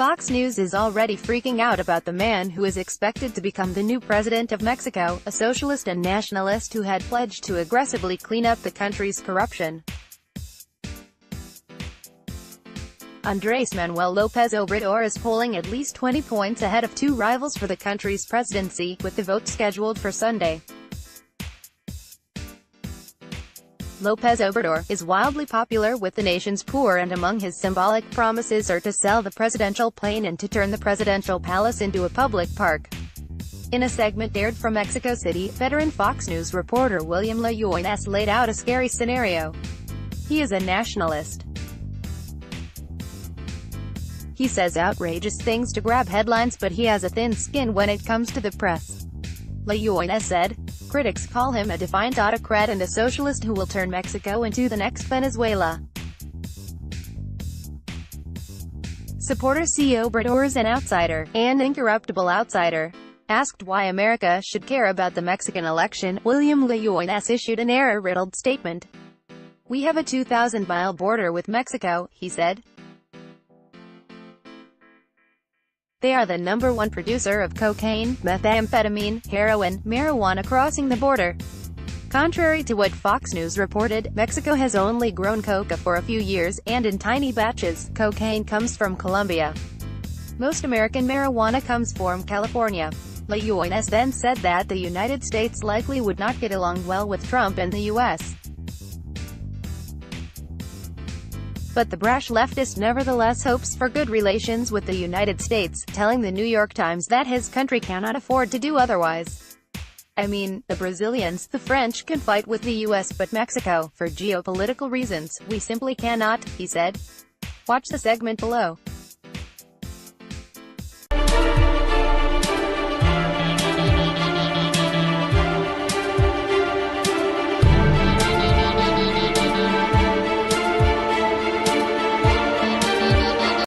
Fox News is already freaking out about the man who is expected to become the new president of Mexico, a socialist and nationalist who had pledged to aggressively clean up the country's corruption. Andrés Manuel López Obrador is polling at least 20 points ahead of two rivals for the country's presidency, with the vote scheduled for Sunday. López Obrador is wildly popular with the nation's poor, and among his symbolic promises are to sell the presidential plane and to turn the presidential palace into a public park. In a segment aired from Mexico City, veteran Fox News reporter William Layones laid out a scary scenario. He is a nationalist. He says outrageous things to grab headlines, but he has a thin skin when it comes to the press. Layones said, "Critics call him a defiant autocrat and a socialist who will turn Mexico into the next Venezuela." Supporters see Obrador as an outsider, an incorruptible outsider. Asked why America should care about the Mexican election, William Layones issued an error-riddled statement. "We have a 2,000-mile border with Mexico," he said. "They are the #1 producer of cocaine, methamphetamine, heroin, marijuana crossing the border." Contrary to what Fox News reported, Mexico has only grown coca for a few years, and in tiny batches. Cocaine comes from Colombia. Most American marijuana comes from California. Layones then said that the United States likely would not get along well with Trump and the U.S. But the brash leftist nevertheless hopes for good relations with the United States, telling the New York Times that his country cannot afford to do otherwise. "I mean, the Brazilians, the French can fight with the US, but Mexico, for geopolitical reasons, we simply cannot," he said. Watch the segment below.